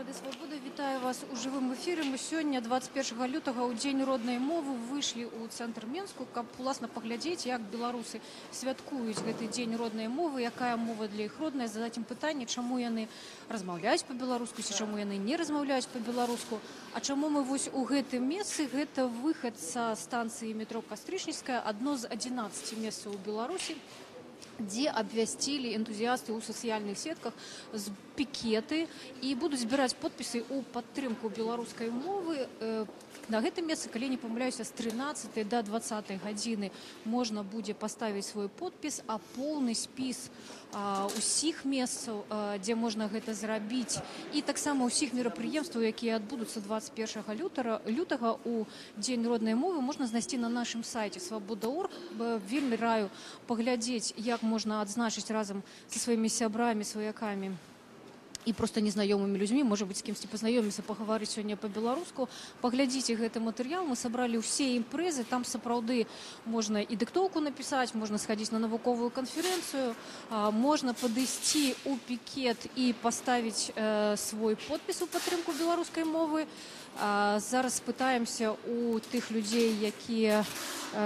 Рады Свабоды, вітаю вас у жывым эфіры. Мы сёння 21 лютага ў дзень роднай мовы выйшлі ў цэнтр Менску, каб уласна паглядзець, як беларусы святкуюць гэты дзень роднай мовы, якая мова для іх родная, задаць ім пытанне, чаму яны размаўляюць па-беларуску ці чаму яны не размаўляюць па-беларуску. А чаму мы вось у гэтым месцы, гэта выхад са станцыі метро Кастрычніцкая, адно з 11 месцаў у Беларусі, дзе абвясцілі энтузіасты ў сацыяльных сетках з пікеты і будуць збіраць подпісы ў падтрымку беларускай мовы. На гэтым месцы, калі не памыляюся, з 13 до 20 гадзіны можна будзе паставіць свой подпіс, а поўны спіс усіх месцаў, дзе можна гэта зрабіць, і таксама ўсіх мерапрыемстваў, якія адбудуцца 21 лютага ў дзень роднай мовы, можна знайсці на нашым сайце Свабода.орг. Вельмі раю паглядзець, як можна адзначыць разам са сваімі сябрамі, сваякамі і проста незнаёмымі людзьмі, можа быць, з кімсьці пазнаёміцца, пагаварыць сёння па-беларуску. Паглядзіце гэты матэрыял, мы сабралі ўсе імпрэзы, там сапраўды можна і дыктоўку напісаць, можна схадзіць на навуковую канферэнцыю, можна падысці ў пікет і паставіць свой подпіс у падтрымку беларускай мовы. Зараз спытаемся у тых людзей, якія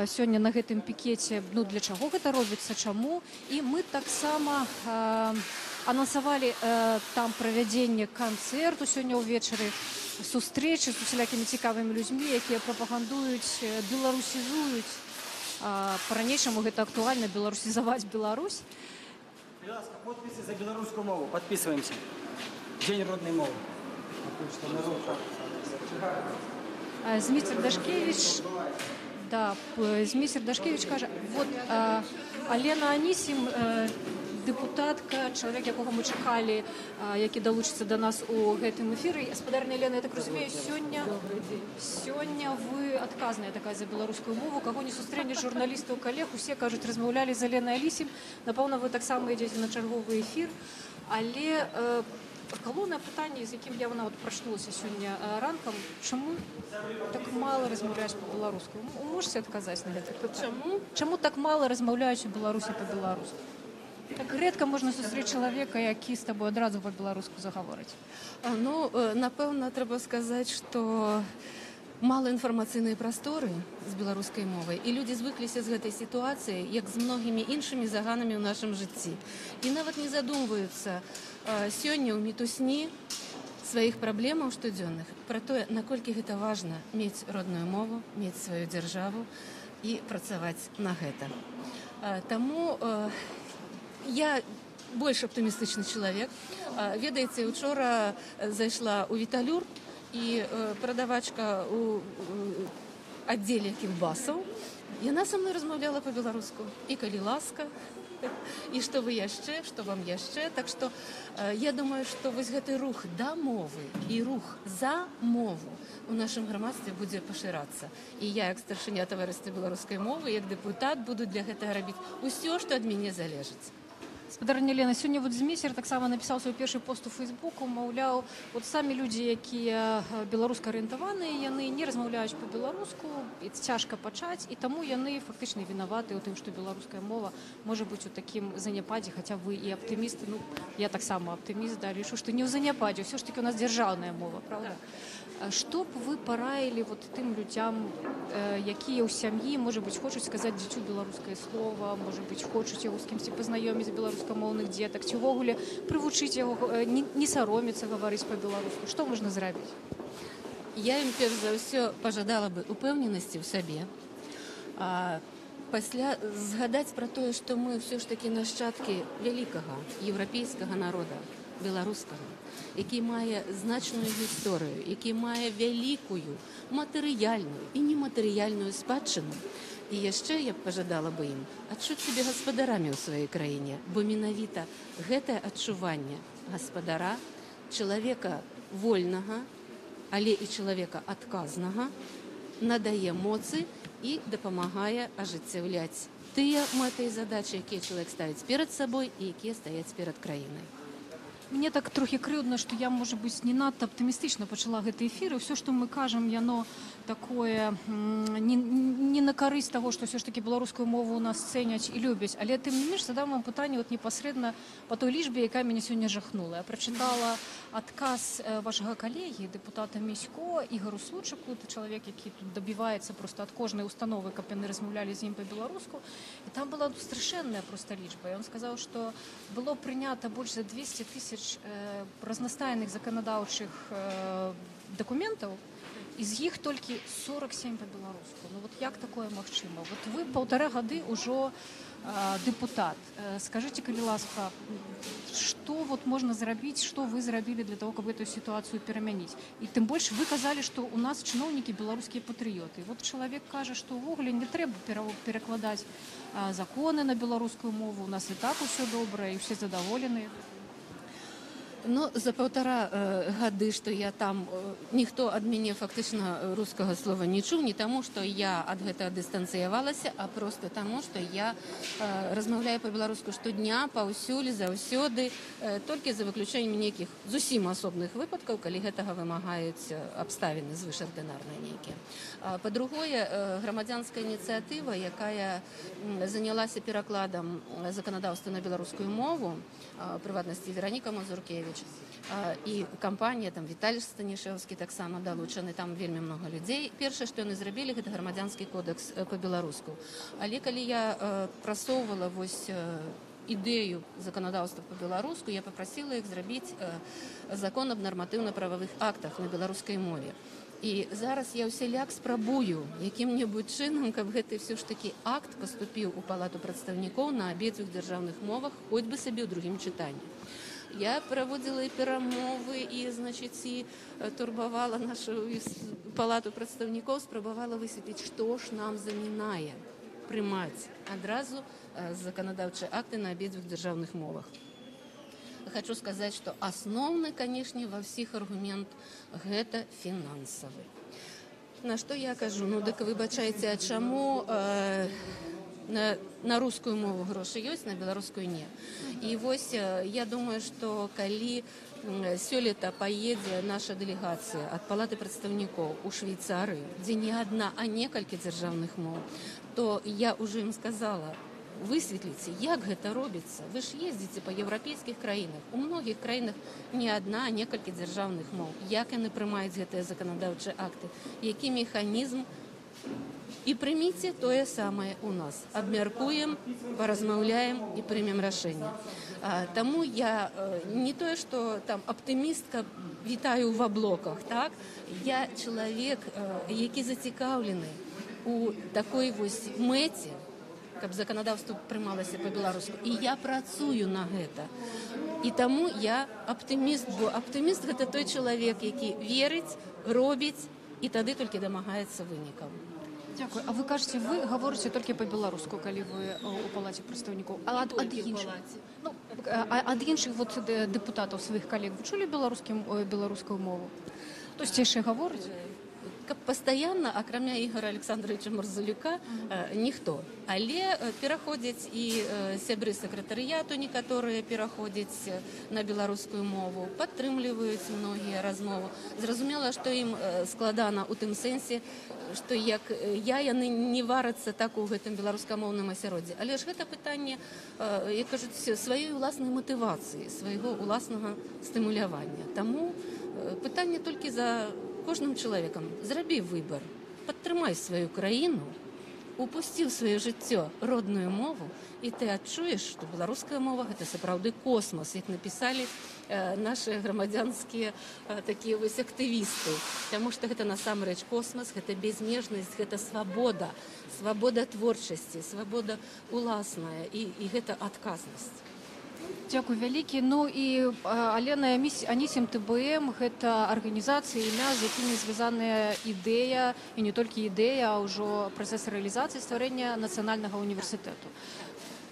сёння на гэтым пікеце, для чаго гэта робіцца, чаму. І мы таксама анансавалі там правядзенне канцэрту сёння ўвечары, сустрэчы з усялякімі цікавымі людзьмі, якія прапагандуюць, беларусізуюць. Па-ранейшаму гэта актуальна, беларусізаваць Беларусь. Пожалуйста, подписи за белорусскую мову. Подписываемся. День родной мовы. Зміцер Дашкевич, Зміцер Дашкевич кажа, вот Алена Анісім, депутатка, чалавек, якога мы чакалі, які далучыцца да нас у гэтым эфіры. Гаспадарня Елена, я так разумею, сёння вы адказная такая за беларускую мову. Каго не сустрэнеш журналістаў, калег, усе кажуць, размаўлялі з Аленай Анісім. Напэўна, вы таксама ідзеце на чарговы эфір. Але галоўнае пытанне, з якім я прачнулася сёння ранкам, чаму так мала размаўляюць па-беларуску? Можаце адказаць на гэта пытанне? Чаму так мала размаўляюць у Беларусі па-беларуску? Так рэдка можна сустрэць чалавека, які з табой адразу па-беларуску загаворыць. Напэўна, трэба сказаць, што мала інфармацыйнай прасторы з беларускай мовай, і людзі звыкліся з гэтай сітуацыі, як з многімі іншымі заганамі ў нашым жыцці. І нават не задумваюцца сёння ў мітусні сваіх праблемаў штодзённых пра тое, наколькі гэта важна мець родную мову, мець сваю дзяржаву і працаваць на гэта. Таму я больш аптымістычны чалавек. Ведаеце, учора зайшла ў Віталюр, і прадавачка ў аддзеле кілбасаў, яна са мной размаўляла па-беларуску. І калі ласка, і што вы яшчэ, што вам яшчэ. Так што я думаю, што вось гэты рух да мовы і рух за мову у нашым грамадстве будзе пашырацца. І я, як старшыня таварыства беларускай мовы, як дэпутат, буду для гэтага рабіць усё, што ад мяне залежыць. Гаспадарня Елена, сёння Зміцер таксама напісаў свой першы пост у Фейсбуку, маўляў, самі людзі, якія беларуска-арыентаваныя, яны не размаўляюць па-беларуску, цяжка пачаць, і таму яны фактычна вінаваты ў тым, што беларуская мова можа быць у такім заняпадзе, хаця вы і аптымісты, я таксама аптыміст, лічу, што не ў заняпадзе, ўсё ж такі у нас дзяржаўная мова, правда? Што б вы параілі тым людзям, якія ў сям'і, можа быць, хочуць сказаць дзіцю беларускае слова, можа быць, хочуць яго з кімсьці пазнаёміць беларускамоўных дзетак, ці ўвогуле прывучыць яго не саромецца гаварыць па-беларуску? Што можна зрабіць? Я ім перш за ўсё пажадала бы упэўненасці ў сабе, пасля згадаць пра тое, што мы ўсё ж такі нашчадкі вялікага еўрапейскага народа, беларускага, які мае значную гісторыю, які мае вялікую матэрыяльную і нематэрыяльную спадчыну. І яшчэ я б пажадала бы ім адчуць сябе гаспадарамі ў сваёй краіне, бо менавіта гэтае адчуванне гаспадара, чалавека вольнага, але і чалавека адказнага, надае моцы і дапамагае ажыццяўляць тыя мэты і задачы, якія чалавек ставіць перад сабой і якія стаяць перад краінай. Мне так трохи крыўдна, што я, можа быць, не надта аптымістычна пачала гэты эфір, і ўсё, што мы кажам, яно такое не на карысць таго, што ўсё ж такі беларускую мову ў нас цэняць і любяць. Але тым не менш задам вам пытанне вот непасрэдна па той лічбе, якая мяне сёння жахнула. Я прачытала адказ вашага калегі, дэпутата Місько, Ігору Случаку, это чалавек, які тут дабіваецца проста ад кожнай установы, каб яны размаўлялі з ім па-беларуску. І там была страшэнная проста лічба. І ён сказаў, што было прынята больш за 200 000 разнастайных заканадаўчых дакументаў, і з іх толькі 47 па-беларуску. Ну вот як такое магчыма? Вот вы 1,5 гады ўжо депутат. Скажите, калі ласка, што вот можна зрабіць, што вы зрабілі для того, каб эту сітуацыю перамяніць? І тым больш вы казалі, што у нас чыноўнікі беларускія патрыёты. Вот чалавек кажа, што ўвогуле не трэба перакладаць законы на беларускую мову. У нас і так усё добра, і ўсе задаволеныя. Ну, за 1,5 гады, што я там, ніхто ад мяне фактычна рускага слова не чуў, не таму, што я ад гэтага дыстанцыявалася, а проста таму, што я размаўляю па-беларуску штодня, паўсюль, заўсёды, толькі за выключэннем нейкіх зусім асобных выпадкаў, калі гэтага вымагаюць абставіны звышардынарныя нейкія. Па-другое, грамадзянская ініцыятыва, якая занялася перакладам заканадаўства на беларускую мову, прыватнасці Вераніка Мазуркевич, і кампанія, там Віталій Станішэўскі таксама далучаны, там вельмі много людзей. Першае, што яны зрабілі, гэта грамадзянскі кодекс па-беларуску. Але калі я прасоўвала вось ідэю заканадаўства па-беларуску, я папрасіла іх зрабіць закон аб нарматыўна-прававых актах на беларускай мове. І зараз я ўсяляк спрабую якім-небудзь чынам, каб гэты все ж такі акт паступіў у палату прадстаўнікоў на абедзвюх дзяржаўных мовах, хоць бы сабе ў другім чытанні. Я праводзіла і перамовы, і, значыць, і турбавала нашу палату прадстаўнікоў, спрабавала высветліць, што ж нам замінае прымаць адразу заканадаўчыя акты на абедзвюх дзяржаўных мовах. Хочу сказать, что основный, конечно, во всех аргумент гэта фінансавы. На што я кажу? Ну, дык выбачайце, а чаму на рускую мову грошы ёсць, на беларускую не. І вось я думаю, што калі сёлета паедзе наша дэлегацыя ад палаты прадстаўнікоў у Швейцарыю, дзе не адна, а некалькі дзяржаўных моў, то я ўжо ім сказала, высветліце, як гэта робіцца. Вы ж ездзіце па еўрапейскіх краінах. У многіх краінах не адна, а некалькі дзяржаўных моў. Як яны прымаюць гэтыя заканадаўчыя акты? Які механізм? І прыміце тое самае у нас. Абмяркуем, паразмаўляем і прымем рашэнне. Таму я не тое, што там аптымістка вітаю ва блоках, так? Я чалавек, які зацікаўлены у такой вось мэце, каб заканадаўства прымалася па-беларуску. І я працую на гэта. І таму я аптыміст, бо аптыміст гэта той чалавек, які верыць, робіць і тады толькі дамагаецца вынікаў. Дзякую. А вы кажаце, вы гаворыце толькі па-беларуску, калі вы у палаце прадстаўнікоў. А ад іншых вот дэпутатаў сваіх калег вы чулі беларускую мову? Хтосьці яшчэ гаворыць? Каб пастаянна, акрамя Ігора Александровича Марзалюка, ніхто. Але пераходзяць і сябры сакратарыяту некаторыя пераходзяць на беларускую мову, падтрымліваюць многія размову. Зразумела, што ім складана ў тым сэнсе, што як яны не варацца так у гэтым беларускамоўным асяроддзі. Але ж гэта пытанне, як кажуць, сваёй уласнай матывацыі, свайго уласнага стымулявання. Таму пытанне толькі за кожным чалавекам. Зрабі выбар, падтрымай сваю краіну, упусці ў сваё жыццё родную мову, і ты адчуеш, што беларуская мова гэта сапраўды космас, як напісалі наши грамадзянскія такія вось актывісты. Таму што гэта насамрэч космас, гэта безмежнасць, гэта свабода, свабода творчасці, свабода уласная і гэта адказнасць. Дзякуй вялікі. Ну і Алена Анісім ТБМ гэта арганізацыя, імя, з якімі звязаная ідэя, і не толькі ідэя, а ўжо працэс рэалізацыі стварэння нацыянальнага універсітэту.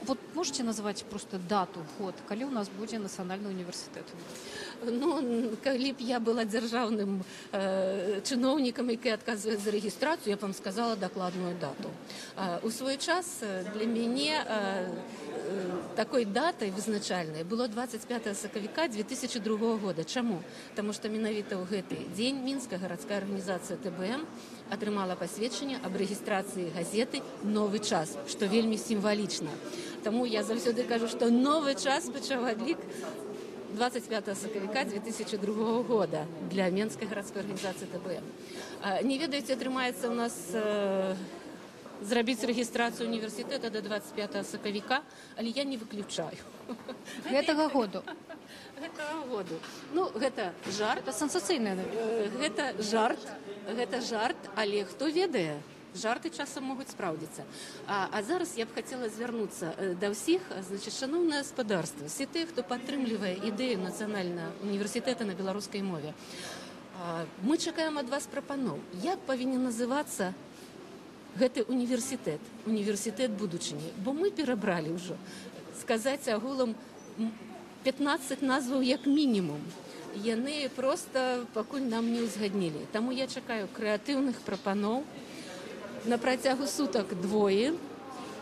Вот можете назвать просто дату, год, калі ў нас будзе нацыянальны універсітэт? Ну, калі б я была дзяржаўным чыноўнікам, які адказвае за рэгістрацыю, я б вам сказала дакладную дату. У свой час для мяне такой датай вызначальнай было 25 сакавіка 2002 года. Чаму? Таму што менавіта ў гэты дзень мінская гарадская арганізацыя ТБМ атрымала пасведчанне аб рэгістрацыі газеты «Новы час», што вельмі сімвалічна. Таму я заўсёды кажу, што новы час пачаў адлік 25 сакавіка 2002 года для Менскай гарадской арганізацыі ТБМ. Не ведаеце, атрымаецца у нас зрабіць рэгістрацыю універсітэта до 25 сакавіка, але я не выключаю. Гэтага году. Гэтага году. Ну, гэта жарт. Это сенсацыйнае. Гэта жарт, але хто ведае, жарты часам могуць спраўдзіцца. А зараз я б хацела звярнуцца да ўсіх, значит, шаноўнае гаспадарства, все тых, хто падтрымлівае ідэю нацыянальнага універсітэта на беларускай мове. Мы чакаем ад вас прапаноў. Як павінен называцца гэты універсітэт будучыні? Бо мы перабралі ўжо, сказаць агулам 15 назваў як мінімум. Яны проста пакуль нам не ўзгаднілі. Таму я чакаю крэатыўных прапаноў. На працягу сутак 2,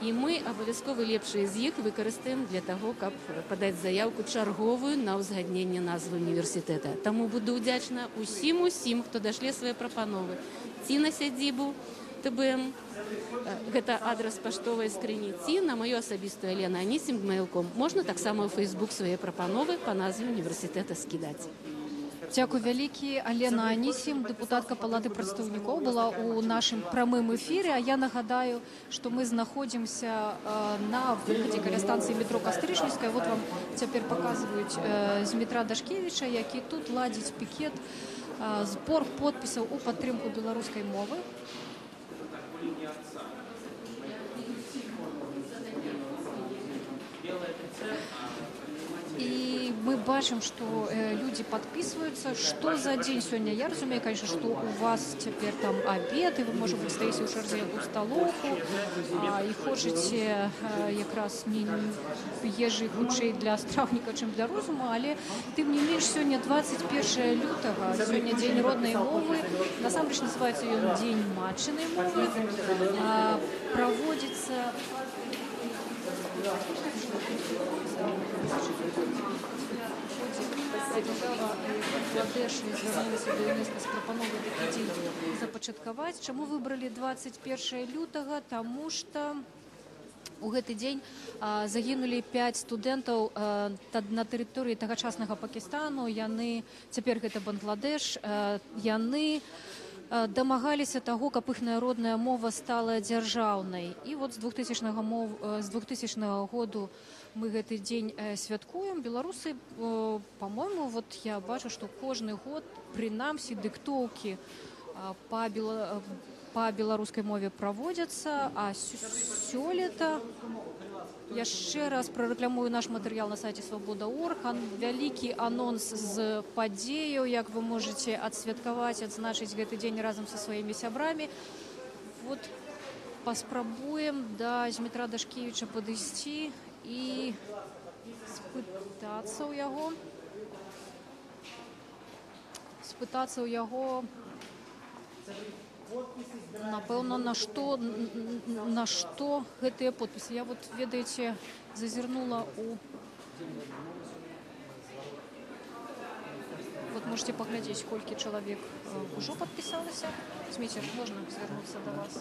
і мы абавязкова лепшыя з іх выкарыстаем для таго, каб падаць заяўку чарговую на ўзгадненне назвы універсітэта. Таму буду ўдзячна усім, хто дашле свае прапановы. Ці на сядзібу ТБМ, гэта адрас паштовай скрыні, ці на маю асабістую Алена Анісім gmail.com. Можна таксама ў Facebook свае прапановы па назве універсітэта скідаць. Дзякуй вялікі. Алена Анісім, дэпутатка Палаты прадстаўнікоў, была ў нашым прамым эфіры. А я нагадаю, што мы знаходзімся на выхадзе каля станцыі метро Кастрычніцкая. Вот вам цяпер паказваюць з метра Дашкевіча, які тут ладзіць пікет, збор подпісаў у падтрымку беларускай мовы. И мы бачым, что люди подписываются. Что за день сегодня? Я разумею, конечно, что у вас теперь там обед, и вы, может быть, стоите у шарзе у столовку, и хочете как раз не ежи худшей для страўніка, чым для розуму, але тым не менш, сегодня 21 лютого, сегодня день родной мовы, насамрэч называется ён день матчынай мовы, проводится Бангладеш звярнулася да ЮНЕСКА з прапановай такі дзень запачаткаваць. Чаму выбралі 21 лютага? Таму што у гэты дзень загінулі 5 студэнтаў на тэрыторыі тагачаснага Пакістану. Яны, цяпер гэта Бангладеш, яны дамагаліся таго, каб іх народная мова стала дзяржаўнай. І вот з 2000 году мы гэты дзень святкуем. Беларусы, по-моему, вот я бачу, што кожны год прынамсі дыктоўкі па беларускай мове праводзяцца, а сёлета яшчэ раз прарэкламую наш матэрыял на сайце Свабода.орг. Вялікі анонс з падзеяў, як вы можете адсвяткаваць, адзначыць гэты дзень разам са сваімі сябрамі. Вот паспрабуем да Змітра Дашкевіча падысці і спытацца ў яго, напэўна, на што гэтыя подпісы. Я вот, ведаеце, зазірнула у... Вот можете паглядзець, колькі чалавек ужо падпісалася. Зміцер, можна звярнуцца да вас?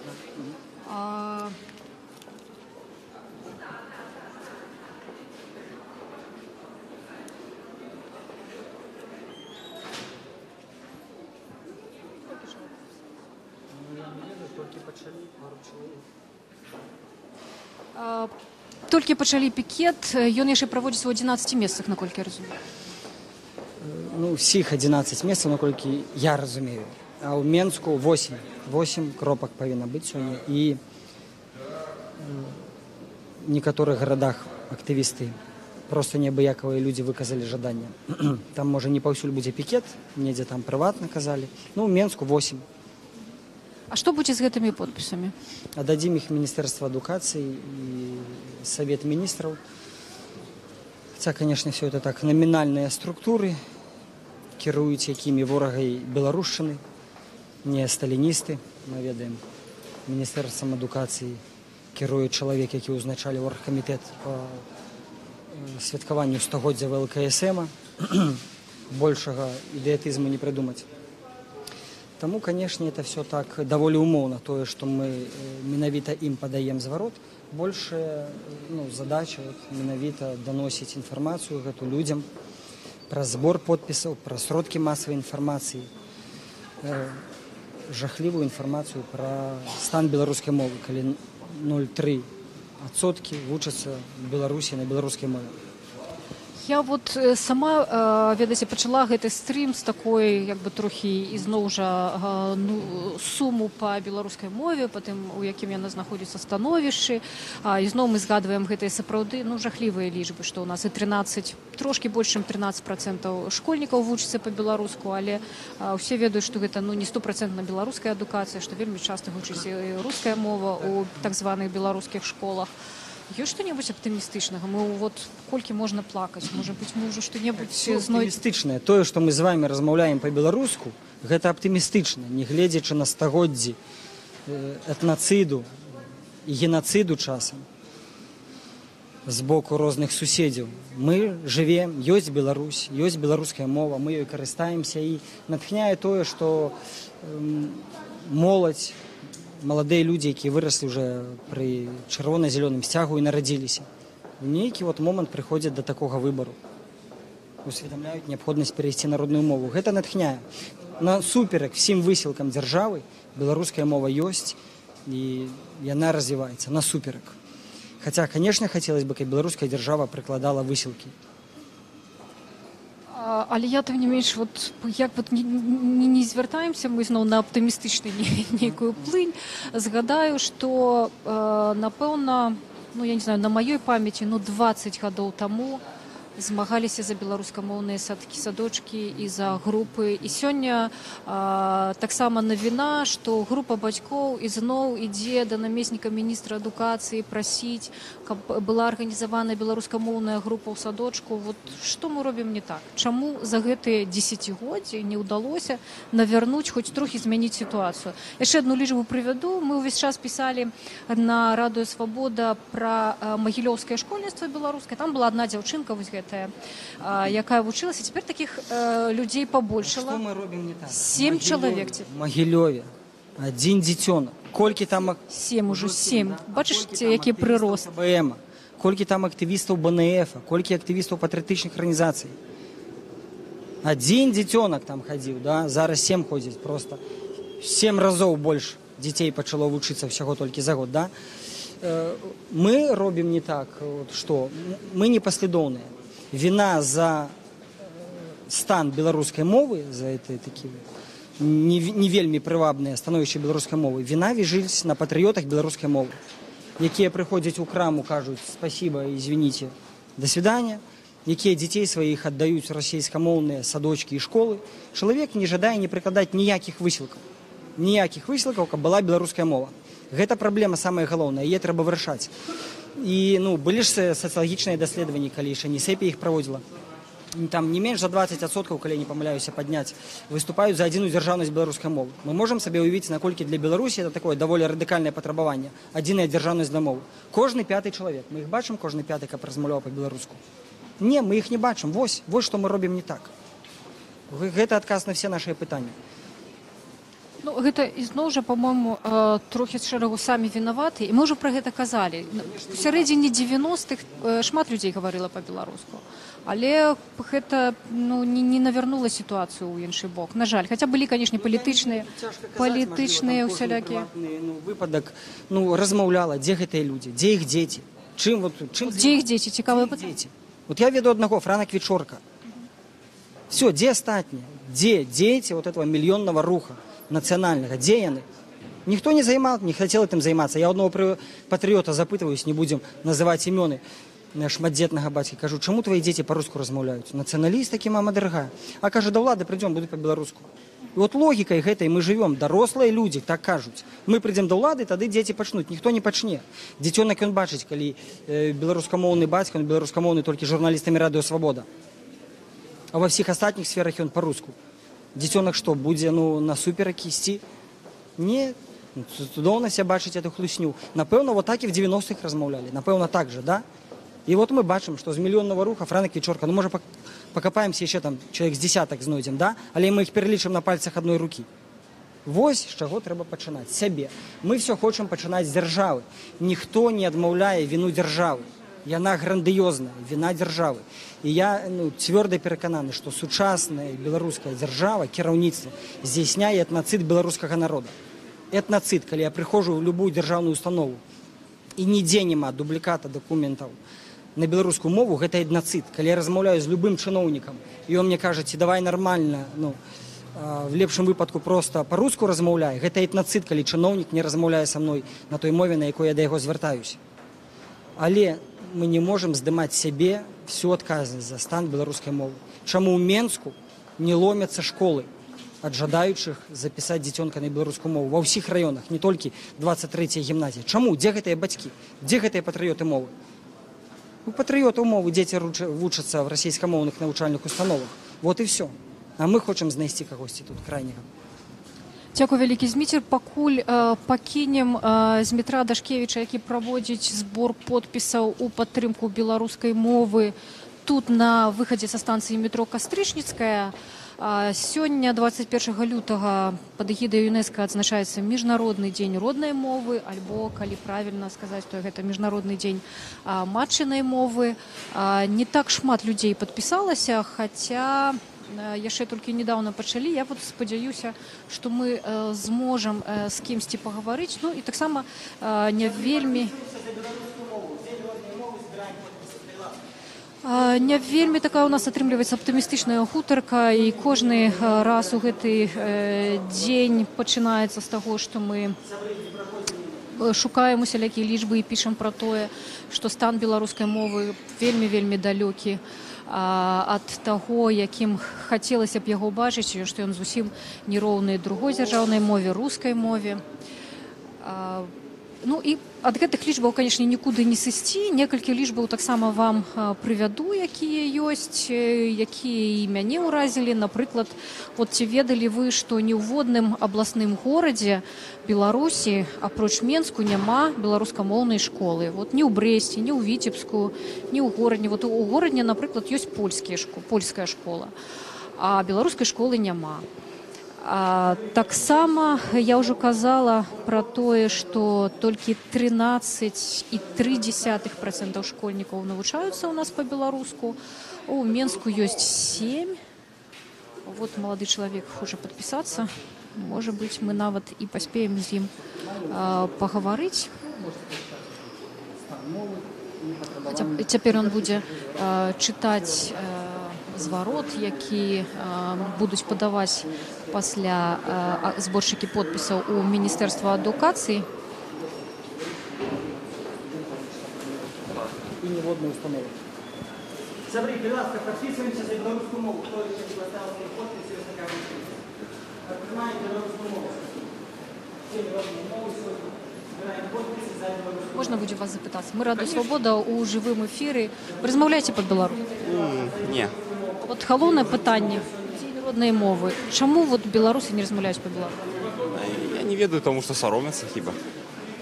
Толькі пачалі пікет, ён яшчэ праводзіцца ў 11 месцах, наколькі я разумею. Ну, всіх 11 месцаў, наколькі я разумею. А ў Менску 8 кропак павінна быць сёння. І в некаторых гарадах актывісты, просто неабыякавыя людзі выказалі жаданне. Там, можа, не паўсюль будзе пікет, недзе там прыватна казалі. Ну, ў Менску 8. А што будзе з гэтымі подпісамі? Аддадзім іх Міністэрства адукацыі і Савет міністраў. Хаця, конечно, все это так номінальныя структуры, кіруюць якімі ворагай беларушчыны, не сталіністы, мы ведаем, Міністэрствам адукацыі кіруе чалавек, які ўзначаліў оргкамітэт па святкаванню 100годдзя ВЛКСМ. Большага ідэатызму не прыдумаць. Таму, канешне, это все так даволі умоўна, тое, што мы менавіта ім падаем зварот. Большая задача менавіта даносіць інфармацыю гэту людзям пра збор подпісаў, пра сродкі масавай інфармацыі, жахлівую інфармацыю пра стан беларускай мовы, калі 0,3% вучацца в Беларусі на беларускай мове. Я вот сама, ведаеце, пачала гэты стрим з такой, як бы трохі ізноў жа суму па беларускай мове, па тым, у якім яна знаходзіцца становішчы. Ізноў мы згадваем гэтыя сапраўды жахлівыя лічбы, што ў нас і 13, трошкі больш чым 13% школьнікаў вучыцца па-беларуску, але ўсе ведаюць, што гэта не 100% беларуская адукацыя, што вельмі часта вучыцца і руская мова ў так званых беларускіх школах. Ёсць што-небудзь аптымістычнага? Мы вот колькі можна плакаць? Можа быць, мы ўжо што-небудзь знойдзем? Аптымістычнае. Тое, што мы з вами размаўляем па-беларуску, гэта аптымістычна, не гледзячы на стагоддзі этнацыду і генацыду часам з боку розных суседзяў. Мы жывем, ёсць Беларусь, ёсць беларуская мова, мы ёй карыстаемся, і натхняе тое, што моладзь, маладыя людзі, якія выраслі ўжо пры чырвона-зялёным сцягу і нарадзіліся. У нейкі момант прыходзяць да такога выбару. Усведамляюць неабходнасць перайсці на родную мову. Гэта натхняе. Насуперак всім высілкам дзяржавы беларуская мова ёсць і яна развіваецца насуперак. Хаця, канешне, хацелось бы, каб беларуская дзяржава прыкладала высілкі. Але я тым не менш як не звяртаемся мы зноў на аптымістычную нейкую плынь, згадаю, што напэўна, я не знаю, на маёй памяці 20 гадоў таму змагаліся за беларускамоўныя садочкі і за групы. І сёння таксама навіна, што група бацькоў ізноў ідзе да намесніка міністра адукацыі прасіць, каб была арганізавана беларускамоўная група ў садочку. Што мы робім не так? Чаму за гэтыя дзесяцігоддзі не ўдалося навярнуць, хоць трохі змяніць сітуацыю? Яшчэ адну лічбу прывяду. Мы ўвесь час пісалі на Радыё Свабода пра магілёўскае школьніцтва беларускае. Там была адна дзяўчынка, вось гэта, якая вучылася. Цяпер такіх людзей пабольшала. Што мы робім не так? 7 чалавек. Магілёве. Адзін дзіцёнак. Колькі там... 7 ужо, 7. Бачыце, які прырост. Колькі там актывістаў БНФ, колькі актывістаў патрыятычных арганізацый. Адзін дзіцёнак там хадзіў, да? Зараз 7 ходзіць просто. 7 разоў больш дзяцей пачало вучыцца ўсяго толькі за год, да? Мы робім не так, што мы непаслядоўныя. Вина за стан беларускай мовы, за это такі не вельмі прывабнае становішча беларускай мовы, вина віжыць на патрыётах беларускай мовы, якія прыходзяць у краму, кажуць спасибо, извините, до свидания, якія дзяцей сваіх аддаюць расейскамоўныя садочкі і школы. Чалавек не жадае не прыкладаць ніякіх высілкаў, каб была беларуская мова. Гэта праблема самая галоўная, яе трэба вырашаць. І былі ж сацыялагічныя даследаванні, калі яшчэ НСЭП іх праводзіла. Там не менш за 20%, калі не памыляюся, падняць, выступаюць за адзіную дзяржаўнасць беларускай мовы. Мы можам сабе ўявіць, наколькі для Беларусі это такое даволі радыкальнае патрабаванне. Адзіная дзяржаўнасць для мовы. Кожны 5-й чалавек. Мы іх бачым, кожны 5-й, каб размаўляў па-беларуску? Не, мы іх не бачым. Вось што мы робім не так. Гэта адказ на все нашыя пытанні. Гэта ізноў жа, па-мойму, трохі з шэрагу самі вінаваты, і мы ўжо пра гэта казалі. У сярэдзіне 90-х шмат людзей гаварыла па-беларуску, але гэта не навярнула сітуацыю ў іншы бок. На жаль, хаця былі, канешне, палітычныя ўсялякія. Выпадак размаўляла, дзе гэтыя людзі, дзе іх дзеці? Дзе іх дзеці? Цікавыя пытанні. Я веду аднаго, Франак Вічорка. Все, дзе астатнія? Дзе дзеці этого мільённага руха нацыянальнага, дзе яны? Ніхто не хацеў этим займацца. Я аднаго патрыёта запытваюсь, не будзем называць імёны шматдзетнага бацькі. Кажу, чаму твои дзеці па-руску размаўляюць? Нацыяналіст такі, мама дарагая. А кажа, да ўлады прыйдзем, будуць па-беларуску. І логікай гэтай мы жывём, дарослыя людзі так кажуць. Мы прыйдзем да ўлады, тады дзеці пачнуць. Ніхто не пачне. Дзіцёнак ён бачыць, калі беларускамоўны бацька, ён беларускамоўны толькі журналістамі Радыё Свабода. А ва ўсіх астатніх сферах ён па-руску. Дзіцёнак што, будзе насуперак ісці? Не, Ну, цудоўна ся бачыць эту хлусню. Напэўна, вот так і в 90-х размаўлялі. Напэўна, так же, да? І вот мы бачым, што з мільённага руха Франак Вечорка, ну, можа, пакапаемся яшчэ там чалавек з дзесятак знойдзем, да? Але мы іх пералічым на пальцах адной рукі. Вось з чаго трэба пачынаць, сябе. Мы все хочам пачынаць з дзяржавы. Ніхто не адмаўляе віну дзяржавы. Яна грандыёзная, віна дзяржавы. І я цвёрда перакананы, што сучасная беларуская дзяржава, кіраўніцтва, здзяйсняе этнацыд беларускага народа. Этнацыд, калі я прыходжу ў любую дзяржаўную установу, і нідзе няма дубліката дакументаў на беларускую мову, гэта этнацыд. Калі я размаўляю з любым чыноўнікам, і он мне кажа, ці давай нармальна, в лепшым выпадку проста па-руску размаўляе, гэта этнацыд, калі чыноўнік не размаўляе са мной на той мове, на якой я да яго звяртаюся. Але мы не можам здымаць сябе всю адказнасць за стан беларускай мовы. Чаму ў Менску не ломяцца школы ад жадаючых запісаць дзіцёнка на беларускую мову ва ўсіх раёнах, не толькі 23-я гімназія. Чаму? Дзе гэтыя бацькі? Дзе гэтыя патрыёты мовы? У патрыётаў мовы дзеці вучацца в расійскамоўных навучальных установах. Вот і все. А мы хочам знайсці кагосьці тут крайняга. Дзякую вялікі, Зміцер. Пакуль пакінем Змітра Дашкевіча, які праводзіць збор подпісаў у падтрымку беларускай мовы тут на выхадзе са станцыі метро Кастрычніцкая. Сёння, 21 лютага, пад эгідай ЮНЕСКО адзначаецца Міжнародны дзень роднай мовы, альбо, калі правільна сказаць, то гэта Міжнародны дзень матчынай мовы. Не так шмат людзей падпісалася, хаця яшчэ толькі недавно пачалі. Я вот спадзяюся, што мы зможам з кімсьці пагаварыць. Ну і таксама не вельмі такая у нас атрымліваецца аптымістычная гутарка, і кожны раз у гэты дзень пачынаецца з таго, што мы шукаем усялякія лічбы і пішам пра тое, што стан беларускай мовы вельмі далёкі ад таго, якім хацелася б яго бачыць, што ён зусім нероўны другой дзяржаўнай мове, рускай мове. Ну і ад гэтых лічбаў, канешне, нікуды не сысці. Некалькі лічбаў таксама вам прывяду, якія ёсць, якія і мяне ўразілі. Напрыклад, вот ці ведалі вы, што ні ў водным абласным горадзе Беларусі, апроч Менску, няма беларускамоўнай школы. Вот ні ў Брэсце, ні ў Віцебску, ні ў Горадні. Вот у Горадні, напрыклад, ёсць польская школа, а беларускай школы няма. Таксама я ўжо казала пра тое, што толькі 13,3% школьнікаў навучаюцца ў нас па-беларуску. У Менску ёсць 7. Вот малады чалавек хоча падпісацца. Можа быць, мы нават і паспеем з ім пагаварыць. Цяпер ён будзе чытаць зварот, які будуць падаваць пасля зборшчыкі подпісаў у Міністэрства адукацыі. І ніводнай установы. Сябры, будь ласка, падпісваемся за беларускую мову. Хто яшчэ не паставіў свой подпіс, ёсць такая магчымасць. Падтрымаем беларускую мову. Все родныя мовы сьогодні. Збираем подпісы за беларускую мову. Можна будзе вас запытацца? Мы Радыё Свабода ў жывым эфіры. Вы размаўляеце па-беларуску? Не. Вот галоўнае пытанне роднай мовы. Чаму вот беларусы не размаўляюць па-беларуску? Я не ведаю, тому што саромяцца хіба.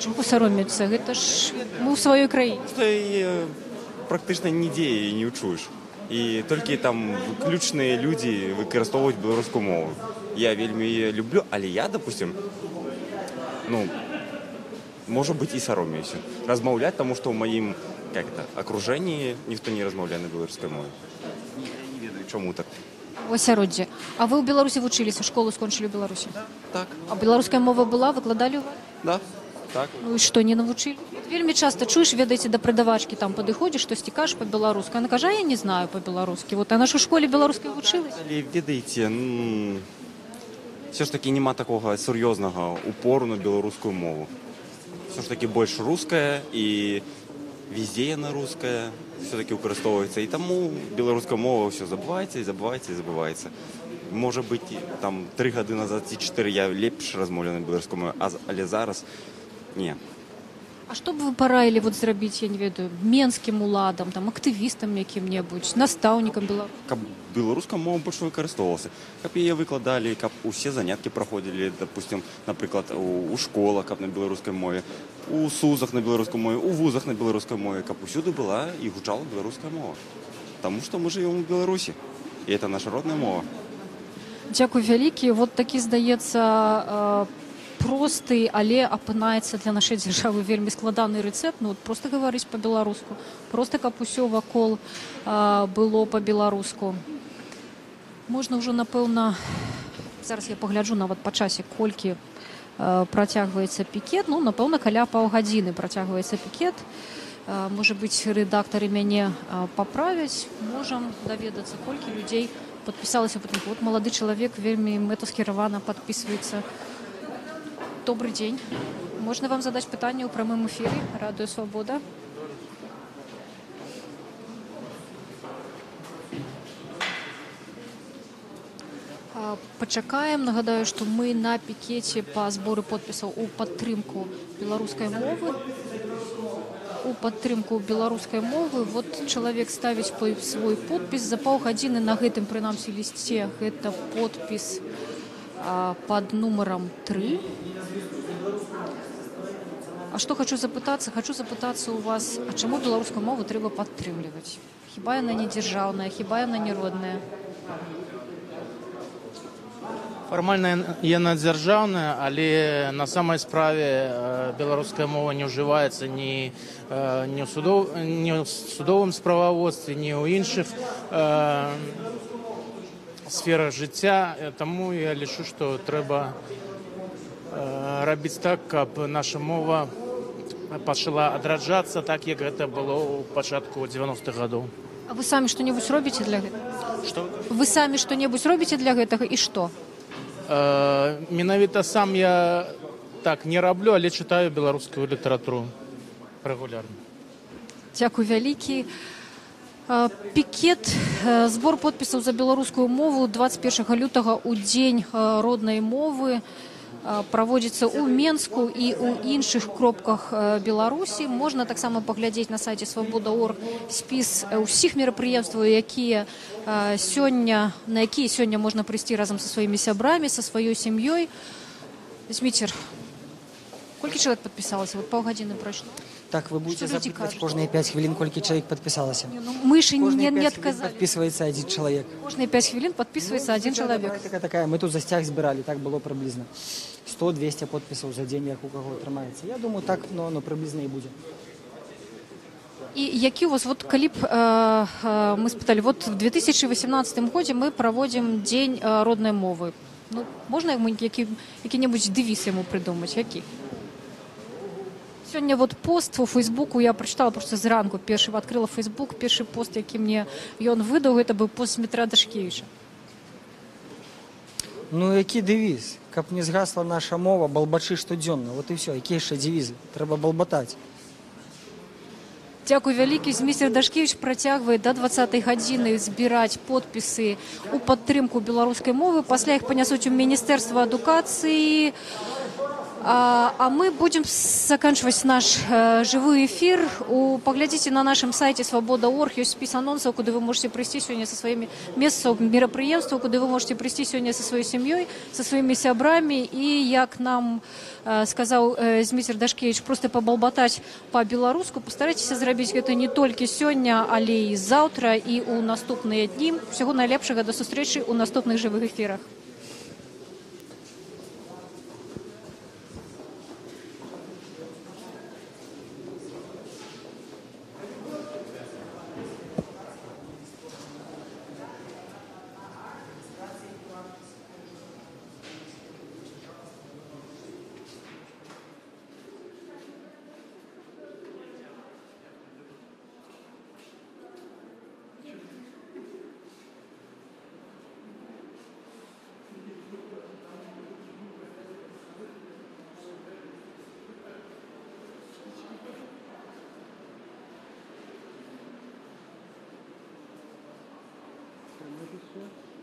Чаму саромяцца? Гэта ж мы ў сваёй краіне. Што практычна нідзе не ўчуеш. І толькі там выключныя людзі выкарыстоўваюць беларускую мову. Я вельмі люблю, але я, допустим, можа быць і саромеюся. Размаўляць, таму што ў маім акружэнні ніхто не размаўляе на беларускай мове. Не ведаю, чаму так. У асяроддзі. А вы ў Беларусі вучыліся, школу скончылі ў Беларусі? Так. А беларуская мова была, выкладалі ў вас? Да, так. Ну і што, не навучылі? Вельмі часта чуеш, ведаеце, да прадавачкі там падыходзіш, штосьці кажаш па-беларуску. Она кажа, я не знаю па-беларускі. Вот, а наша ў школе беларускай вучылась? Але, ведаеце, все ж таки нема такога сур'ёзнага упору на беларускую мову. Все ж таки больш руская, і везде яна руская, все-таки выкарыстоўваецца. І таму беларуская мова ўсё забываецца. Можа быць, там 3 гады назад ці 4 я лепш размаўляю на беларускай мове, але зараз не. А што б вы параілі вот зрабіць, я не ведаю, менскім уладам, там, актывістам якім-небудзь, настаўнікам беларускай? Каб беларуская мова больш выкарыстоўвалася, каб яе выкладалі, каб усе заняткі праходзілі, допустим, напрыклад, у школах, каб на беларускай мове, у СУЗах на беларускай мове, у вузах на беларускай мове, каб усюды была і гучала беларуская мова. Таму што мы жывём у Беларусі, і это наша родная мова. Дзякуй вялікі. Вот такі, здаецца, просты, але апынаецца для нашай дзяржавы вельмі складаны рэцэпт. Ну, проста гаварыць па-беларуску. Проста, каб усё вакол было па-беларуску. Можна ўжо, напэўна, зараз я пагляджу нават па часе, колькі працягваецца пікет. Ну, напэўна, каля паўгадзіны працягваецца пікет. Можа быць, рэдактары мяне паправяць. Можам даведацца, колькі людзей падпісалася. Вот малады чалавек вельмі мэтаскіравана падпісваецца. Добрый день. Можно вам задать питание у прямом эфире? Радио Свобода. Пачакаем. Нагадаю, што мы на пікеце па зборы подпісаў у падтрымку беларускай мовы. У падтрымку беларускай мовы. Вот чалавек ставіць свой подпіс. За паўгадзіны на гэтым, прынамсі, лісце гэта подпіс под нумаром 3. А што хочу запытацца? Хочу запытацца у вас, а чаму беларускую мову трэба падтрымліваць? Хіба яна не дзяржаўная, хіба яна не родная? Фармальна яна дзяржаўная, але на самай справе беларуская мова не ўжываецца ні ў судовым справаводстве, ні ў іншых сферах жыцця. Таму я лічу, што трэба рабіць так, каб наша мова пачала адраджацца так, як гэта было ў пачатку 90-х гадоў. А вы самі што-небудзь робіце для гэтага? Што? Вы самі што-небудзь робіце для гэтага і што? Менавіта сам я так не раблю, але чытаю беларускую літаратуру рэгулярна. Дзякуй вялікі. Пікет, збор подпісаў за беларускую мову 21 лютага ў дзень роднай мовы праводзіцца ў Менску і ў іншых кропках Беларусі. Можна таксама паглядзець на сайце Свабода.орг спіс усіх мерапрыемстваў, на якія сёння можна прыйсці разам са сваімі сябрамі, са сваёй сям'ёй. Зміцер, колькі чалавек падпісалася? Вот паўгадзіны прайшло. Так, вы будете Что люди запытывать кажут? кожные 5 хвилин, колькі человек подписалось. Мы ж Кожные не 5 хвилин отказали. подписывается один человек. Кожные 5 хвилин подписывается один человек. Такая. Мы тут за стяг збирали, так было приблизно. 100-200 подписов за день, як у кого трымаецца. Я думаю, так, но приблизно и будет. І які у вас, вот калі б мы спыталі, вот в 2018 годзе мы праводзім дзень роднай мовы. Ну, можна які-небудзь дэвіз яму прыдумаць, які? Сёння вот пост у Фейсбуку я прачытала просто зранку, адкрыла Фейсбук, першы пост, які мне ён выдаў, гэта быў пост Дмітра Дашкевіча. Ну, які дэвіз? Каб не згасла наша мова, балбачы штодзённа. Вот і все, які яшчэ дэвізы? Трэба балбатаць. Дзякуй вялікі. Зміцер Дашкевіч працягвае да 20-й гадзіны збіраць подпісы ў падтрымку беларускай мовы. Пасля іх панясуць у Міністэрства адукацыі. А мы будем заканчивать наш живой эфир. Поглядите на нашем сайте Свобода.орг, есть список анонсов, куда вы можете прийти сегодня со своими местами мероприятий, куда вы можете прийти сегодня со своей семьей, со своими сябрами. И, как нам сказал Зміцер Дашкевич, просто побалбатать по-белоруску. Постарайтесь сделать это не только сегодня, але и завтра, и у наступные дни. Всего наилепшего, до встречи у наступных живых эфирах. Все.